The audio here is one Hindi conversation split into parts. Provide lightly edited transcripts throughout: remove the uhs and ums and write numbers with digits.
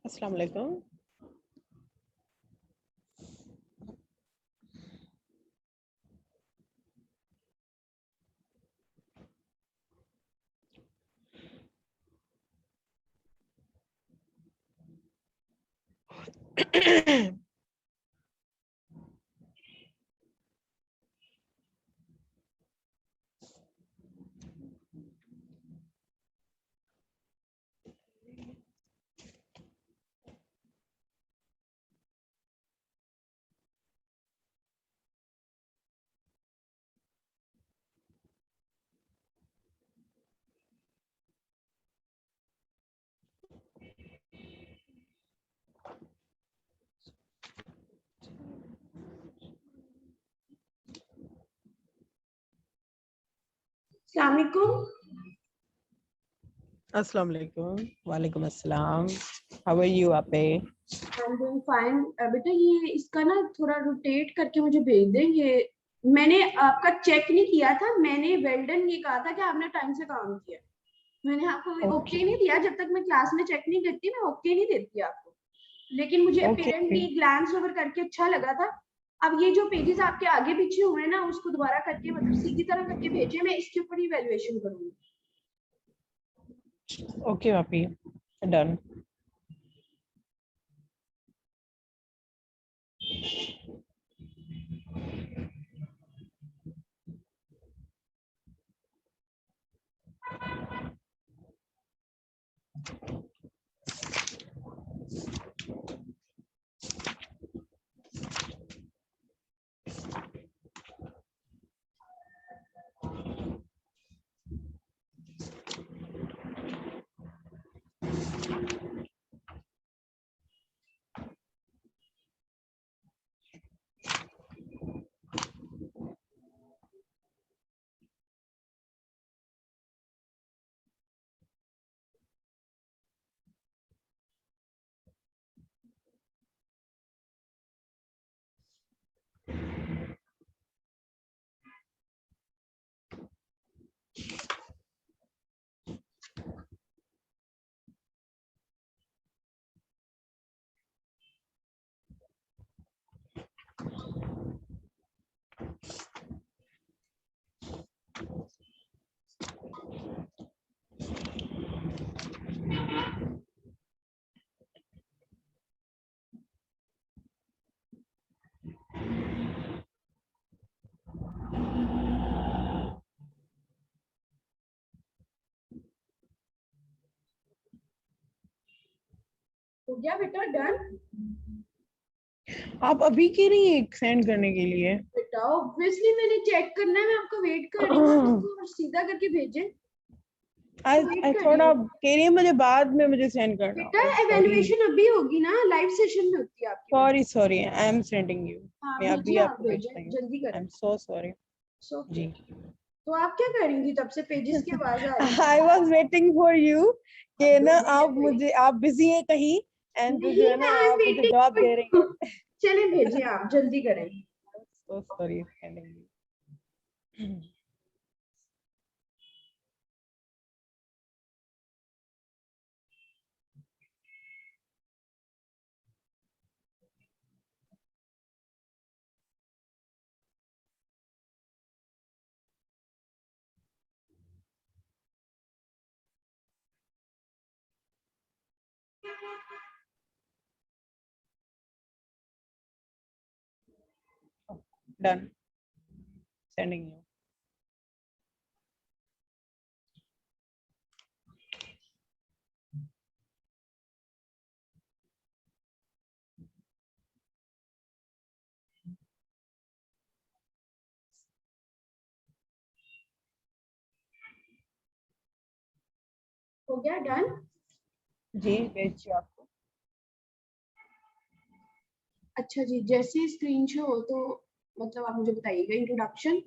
अस्सलाम वालेकुम। अस्सलाम वालेकुम। वालेकुम अस्सलाम। हाउ आर यू आपे? I am doing fine. बेटा ये इसका ना थोड़ा रोटेट करके मुझे भेज दें। ये मैंने आपका चेक नहीं किया था, मैंने वेल्डन ये कहा था कि आपने टाइम से काम किया। मैंने आपको ओके नहीं दिया, जब तक मैं क्लास में चेक नहीं करती मैं ओके नहीं देती आपको। लेकिन मुझे अपेरेंटली ग्लैंस ओवर करके अच्छा लगा था। अब ये जो पेजेस आपके आगे पीछे हुए ना उसको दोबारा करके मतलब सीधी तरह करके भेजे, मैं इसके ऊपर ही वैल्यूएशन करूंगी। Okay Vapi, done. हो गया बेटा, डन। आप अभी की नहीं है सेंड करने के लिए? बेटा ऑब्वियसली मैंने चेक करना है, मैं आपका वेट कर रही हूँ। इसको सीधा करके भेजें। आई थोड़ा कह रही है मुझे बाद में मुझे सेंड करना। बेटा एवेल्युएशन अभी होगी ना, लाइव सेशन में होती है आपकी। Sorry sorry, I am sending you. मैं अभी आप आपको भेजें, भेजता हूं। जल्दी करें। आई एम सो सॉरी जी। तो आप क्या कर रही थी तब से? पेजेस की आवाज आ रही है। I was waiting for you कि ना आप बिजी हैं कहीं एंड जो है ना आप मुझे जवाब दे रही हैं। चले भेजिए, आप जल्दी करें। so sorry sending you. Done. Sending you. हो गया डन? जी भेजिए आपको. अच्छा जी, जैसे ही स्क्रीन शो हो तो मतलब आप मुझे बताइएगा. इंट्रोडक्शन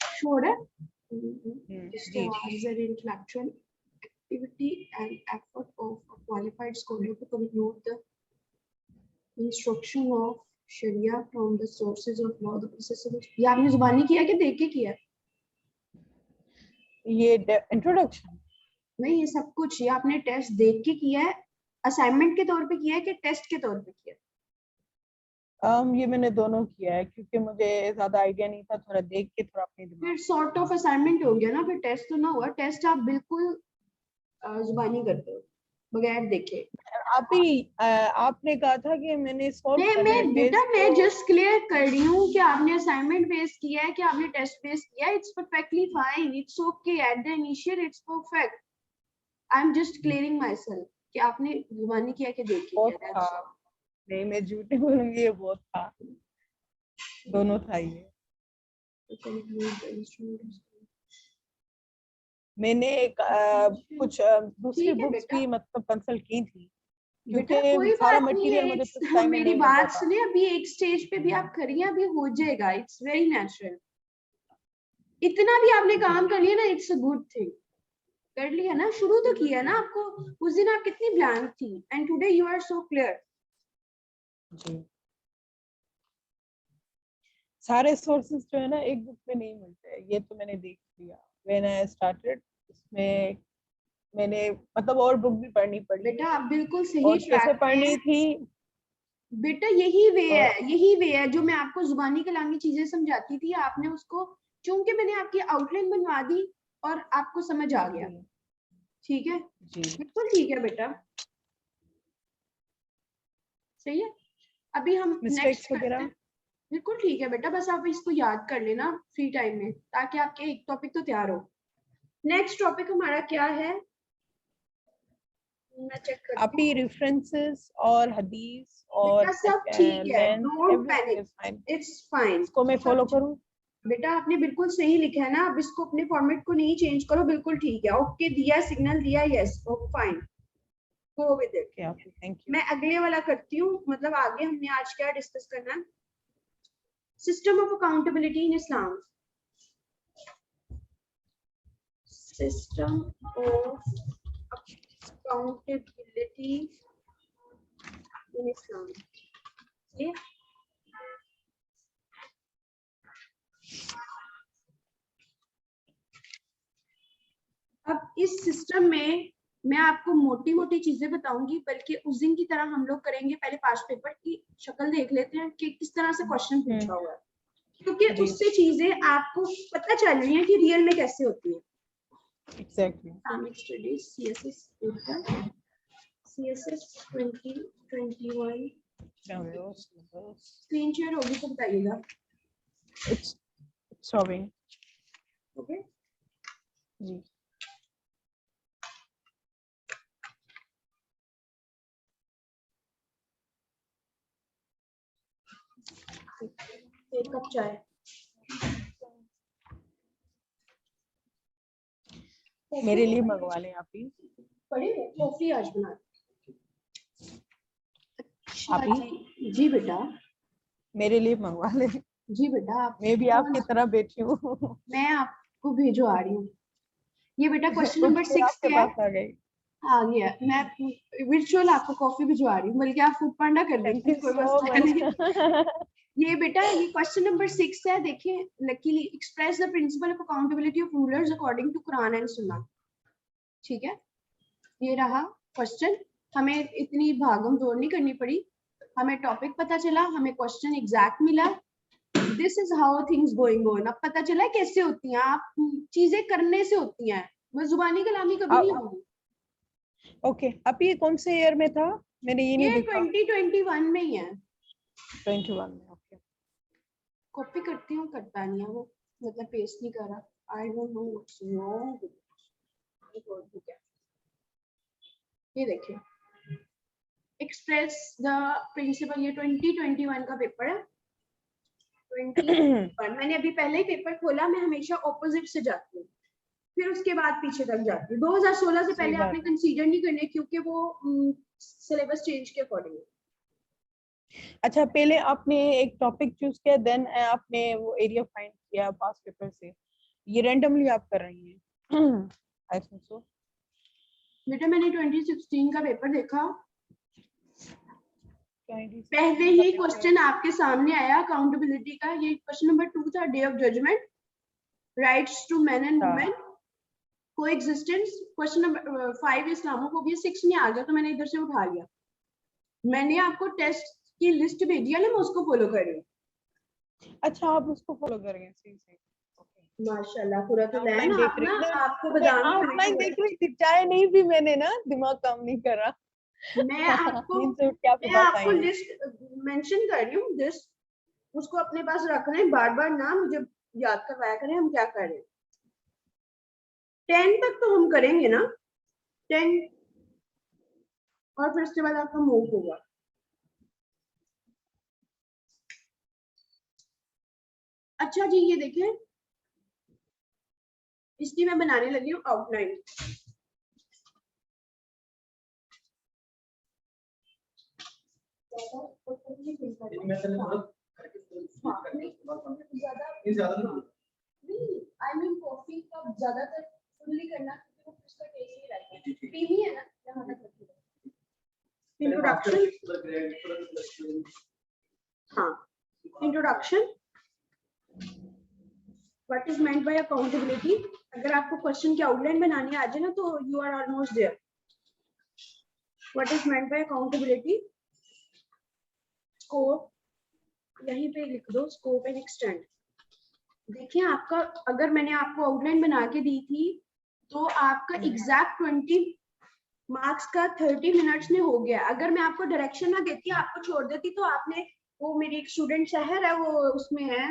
शो हो रहा है. जी is an intellectual activity and effort of a qualified scholar to conclude the instruction of Sharia from the sources of law. The process of ये आपने जुबानी किया कि देख के किया? ये इंट्रोडक्शन नहीं, ये सब कुछ ये आपने टेस्ट देख के किया है, असाइनमेंट के तौर पे किया है कि टेस्ट के तौर पे किया है? ये मैंने दोनों किया है क्योंकि मुझे ज्यादा आइडिया नहीं था, थोड़ा देख के थोड़ा अपने दिमाग. फिर सॉर्ट ऑफ असाइनमेंट हो गया ना, फिर टेस्ट तो ना हुआ. टेस्ट आप बिल्कुल जुबानी करते हो बगैर देखे. आप ही आपने कहा था कि मैंने सॉल्व करना है मैं बेटा मैं जस्ट क्लियर कर रही हूँ कि आपने असाइनमेंट बेस किया है कि आपने टेस्ट बेस किया है. It's perfectly fine, it's okay. At the initial it's perfect. I am just clearing my self कि आपने जुबानी किया कि देख के बहुत किया. था. नहीं मैं झूठ नहीं बोलूंगी, ये बहुत था, दोनों था ये. मैंने कुछ दूसरी बुक्स भी मतलब कंसल्ट की थी बेटा कोई क्योंकि सारा बात नहीं मटेरियल है. मुझे कुछ टाइम में मेरी नहीं बात मिलता था. सुने, अभी एक स्टेज पे भी आप करिए, अभी हो जाएगा. It's very natural. इतना भी आपने काम कर लिया ना, इट्स अ गुड थिंग. कर लिया ना, शुरू तो किया ना. आपको उस दिन आप कितनी ब्लैंक थी and today you are so clear. जी सारे सोर्सेज जो है ना एक बुक में नहीं मिलते हैं, ये तो मैंने देख लिया. व्हेन आई स्टार्टेड इसमें मैंने मतलब और बुक भी पढ़नी पड़ी. बेटा आप बिल्कुल सही और कैसे पढ़नी थी बेटा. यही वे है, यही वे है जो मैं आपको जुबानी कलामी चीजें समझाती थी. आपने उसको, चूंकि मैंने आपकी आउटलाइन बनवा दी और आपको समझ आ गया. ठीक है जी बिल्कुल ठीक है बेटा, सही है. अभी हम मिस्टेक्स वगैरह बिल्कुल ठीक है बेटा, बस आप इसको याद कर लेना फ्री टाइम में ताकि आपके एक टॉपिक तो तैयार हो. नेक्स्ट टॉपिक हमारा क्या है, मैं चेक करती हूं. आपकी रेफरेंसेस और हदीस और बेटा सब ठीक है, length don't everything is panic, fine. It's fine. इसको मैं फॉलो करूं? बेटा आपने बिल्कुल सही लिखा है ना, अब इसको अपने फॉर्मेट को नहीं चेंज करो. बिल्कुल ठीक है, ओके दिया, सिग्नल दिया, yes okay fine, go with it. Thank you. मैं अगले वाला करती हूँ. मतलब आगे हमने आज क्या डिस्कस करना है, system of accountability in Islam. System of accountability in Islam. ये अब इस सिस्टम में मैं आपको मोटी मोटी चीजें बताऊंगी, बल्कि उस दिन की तरह हम लोग करेंगे. पहले पास्ट पेपर की शक्ल देख लेते हैं कि किस तरह से क्वेश्चन पूछा हुआ है, क्योंकि उससे चीजें आपको पता चल रही हैं कि रियल में कैसे होती है. Exactly. Islamic studies CSS paper CSS 2021. Screen share होगी तो बताइएगा. It's showing. ओके जी एक कप चाय. मेरे लिए मंगवा लें आप ही. पढ़े कॉफी आज बना. आप ही जी बेटा, मेरे लिए मंगवा लें. जी बेटा. आप मैं भी आपकी तरह बैठी हूँ. मैं आपको भेजवा रही हूँ. ये बेटा क्वेश्चन नंबर 6 आपके क्या है? पास आ गई. आ गया. मैं विजुअल आपको कॉफी भिजवा रही हूँ, बल्कि आप फूड पांडा कर थैंक दीजिए, यू कोई सो मसला नहीं. मच. ये बेटा ये क्वेश्चन नंबर 6 है, देखिए luckily express the principle of accountability of rulers according to Quran and Sunnah. ठीक है, ये रहा क्वेश्चन। हमें इतनी भागम दौड़ नहीं करनी पड़ी, हमें टॉपिक पता चला, हमें क्वेश्चन एग्जैक्ट मिला। This is how things going on. अब पता चला कैसे होती हैं, आप चीजें करने से होती हैं, बस जुबानी कलामी कभी नहीं होगी। ओके, अब ये कौन से ईयर में था? मैंने ये नहीं ये देखा। 2021 में ही है। 21 में। ओके, कॉपी करती हूँ, करता नहीं है वो, मतलब पेस्ट नहीं कर रहा। I don't know what's wrong. ये देखिए, एक्सप्रेस द प्रिंसिपल, ये 2021 का पेपर है। 2021 मैंने अभी पहले ही पेपर खोला, मैं हमेशा ऑपोजिट से जाती हूँ, फिर उसके बाद पीछे तक जाती हूँ। 2016 से पहले आपने कंसीडर नहीं करने, क्योंकि वो सिलेबस चेंज के अकॉर्डिंग है। अच्छा, पहले आपने एक टॉपिक चूज किया, देन आपने वो एरिया फाइंड किया पास पेपर से, ये रैंडमली आप कर रही हैं? I think so. बेटा मैंने 2016 का पेपर देखा, 2016 पहले ही क्वेश्चन आपके सामने आया अकाउंटेबिलिटी का। ये क्वेश्चन नंबर 2 था, day of judgment, rights to man and women, coexistence. Question number 5 Islamophobia. 6 में आ गया तो मैंने इधर से उठा लिया। मैंने आपको टेस्ट की लिस्ट भेजी है ना, मैं उसको फॉलो कर रही हूँ। अच्छा, आप उसको फॉलो करेंगे? सही सही। माशाल्लाह, पूरा तो है ना, आप ना आपको मैं बादाम ऑफलाइन देख रही थी, चाय नहीं भी मैंने ना, दिमाग काम नहीं कर रहा। मैं आपको लिस्ट मेंशन कर रही हूँ। दिस उसको अपने पास रखना है, बार बार ना मुझे याद करवाया करें हम क्या कर रहे हैं। 10 तक तो हम करेंगे ना, 10, और फिर उसके बाद आपका मूव होगा। अच्छा जी, ये देखिए, इसकी मैं बनाने लगी हूँ आउटलाइन। आई मीन कॉफी का ज्यादातर फुल्ली करना, क्योंकि वो उसका टेस्ट ही रहता है, क्रीमी है ना, यहाँ तक रखिएगा। इंट्रोडक्शन, हाँ, introduction, what is meant by accountability. अगर आपको क्वेश्चन की आउटलाइन बनानी आ जाए ना, तो you are almost there. What is meant by accountability, scope, यहीं पे लिख दो, स्कोप एंड एक्सटेंड। देखिए आपका, अगर मैंने आपको आउटलाइन बना के दी थी, तो आपका एग्जैक्ट 20 मार्क्स का 30 मिनट्स में हो गया। अगर मैं आपको डायरेक्शन ना देती, आपको छोड़ देती, तो आपने, वो मेरी एक स्टूडेंट शहर है, वो उसमें है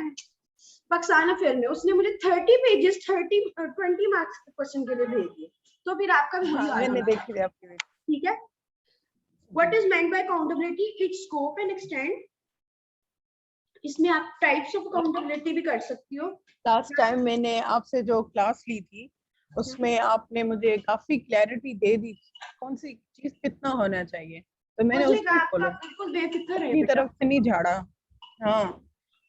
पाकिस्तान अफेयर में, उसने मुझे 30 पेजेस 20 मार्क्स के क्वेश्चन के लिए भेज दिए, तो फिर आपका भी वही हाल मैंने होगा। देखी थी आपकी वीडियो। ठीक है, what is meant by accountability, it's scope and extend. इसमें आप टाइप्स ऑफ अकाउंटेबिलिटी भी कर सकती हो। लास्ट टाइम मैंने आपसे जो क्लास ली थी, उसमें आपने मुझे काफी क्लैरिटी दे दी कौन सी चीज कितना होना चाहिए, तो मैंने उसको फॉलो, बिल्कुल बेफिक्र है अपनी तरफ से नहीं झाड़ा। हाँ,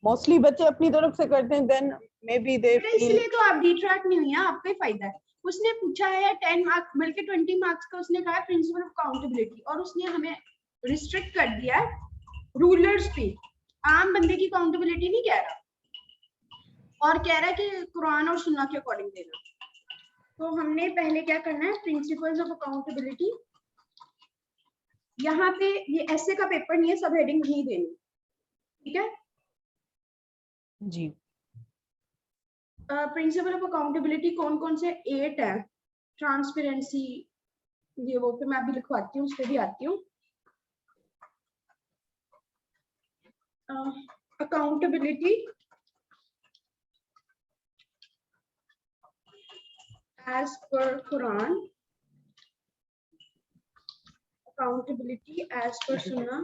मोस्टली बच्चे अपनी तरफ से करते हैं, then maybe they feel. इसलिए तो आप डिट्रैक्ट नहीं हुई हैं, आपका ही फायदा है। उसने पूछा है 10 मार्क्स बल्कि 20 मार्क्स का, उसने कहा प्रिंसिपल ऑफ अकाउंटेबिलिटी, और उसने हमें रिस्ट्रिक्ट कर दिया है रूलर्स पे, आम बंदे की अकाउंटेबिलिटी नहीं कह रहा, और कह रहा है कि कुरान और सुन्ना के अकॉर्डिंग देना। तो हमने पहले क्या करना है, प्रिंसिपल्स ऑफ अकाउंटेबिलिटी। यहाँ पे ये ऐसे का पेपर नहीं है, सब हेडिंग नहीं देनी, ठीक है जी। प्रिंसिपल ऑफ अकाउंटेबिलिटी कौन कौन से 8 है। ट्रांसपेरेंसी, ये वो, फिर मैं अभी लिखवाती हूँ, उस पर भी आती हूँ। Accountability as per Quran, accountability as per सुन्ना।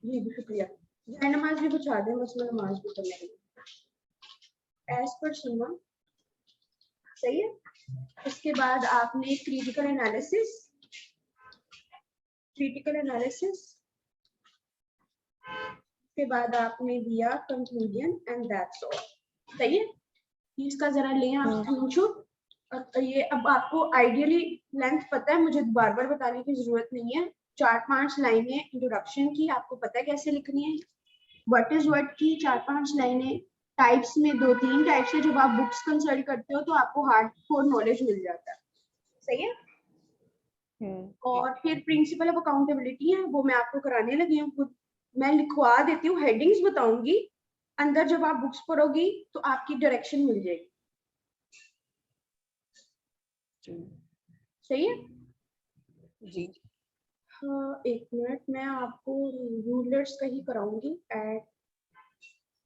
ये भी शुक्रिया, नमाज भी पूछा दें, बस मैं नमाज भी करने लगी। एज पर सुन्ना, सही है। उसके बाद आपने क्रिटिकल एनालिसिस, के बाद आपने दिया कंक्लूजन एंड दैट्स ऑल, सही है। इसका जरा लें आप स्क्रीनशॉट। और ये अब आपको आइडियली लेंथ पता है, मुझे बार बार बताने की जरूरत नहीं है। 4-5 लाइनें इंट्रोडक्शन की, आपको पता है कैसे लिखनी है। व्हाट इज व्हाट की 4-5 लाइनें, टाइप्स में 2-3 टाइप्स है, जब आप बुक्स कंसल्ट करते हो तो आपको हार्ड कोर नॉलेज मिल जाता है। सही है। और फिर प्रिंसिपल ऑफ अकाउंटेबिलिटी है, वो मैं आपको कराने लगी हूँ खुद। मैं लिखवा देती हूँ, हेडिंग्स बताऊंगी, अंदर जब आप बुक्स पढ़ोगी तो आपकी डायरेक्शन मिल जाएगी। सही है जी। हाँ, एक मिनट, मैं आपको रूलर्स का ही कराऊंगी एट।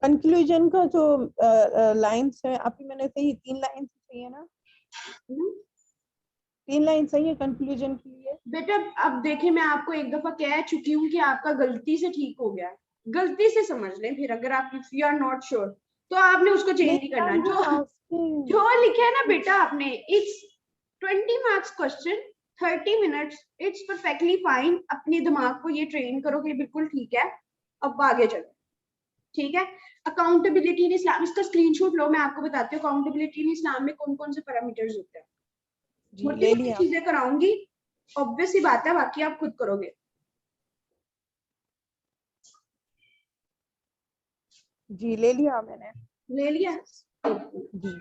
कंक्लूजन का जो लाइंस है आपकी, मैंने सही 3 लाइन सही है ना? 3 लाइन सही है कंक्लूजन के लिए? बेटा अब देखिए, मैं आपको एक दफा कह चुकी हूँ कि आपका गलती से ठीक हो गया है, गलती से समझ लें। फिर अगर आप if you are not sure तो आपने उसको चेंज नहीं करना। जो लिखा है ना बेटा आपने, it's 20 marks question, 30 minutes, it's perfectly fine. अपने दिमाग को ये ट्रेन करो कि बिल्कुल ठीक है, अब आगे चलो। ठीक है। अकाउंटेबिलिटी इन इस्लाम, इसका स्क्रीनशॉट लो, मैं आपको बताती हूँ अकाउंटेबिलिटी इन इस्लाम में कौन कौन से पैरामीटर्स होते हैं। छोटी ले छोटी लिया चीजें कराऊंगी, ऑब्वियस ही बात है, बाकी आप खुद करोगे। जी, ले लिया मैंने। ले लिया। जी।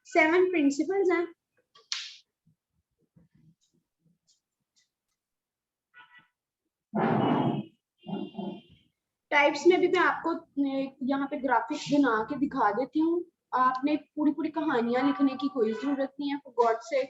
7 प्रिंसिपल्स हैं। टाइप्स में भी मैं आपको यहाँ पे ग्राफिक्स बना के दिखा देती हूँ। आपने पूरी पूरी कहानियां लिखने की कोई जरूरत नहीं है, फॉर गॉड से।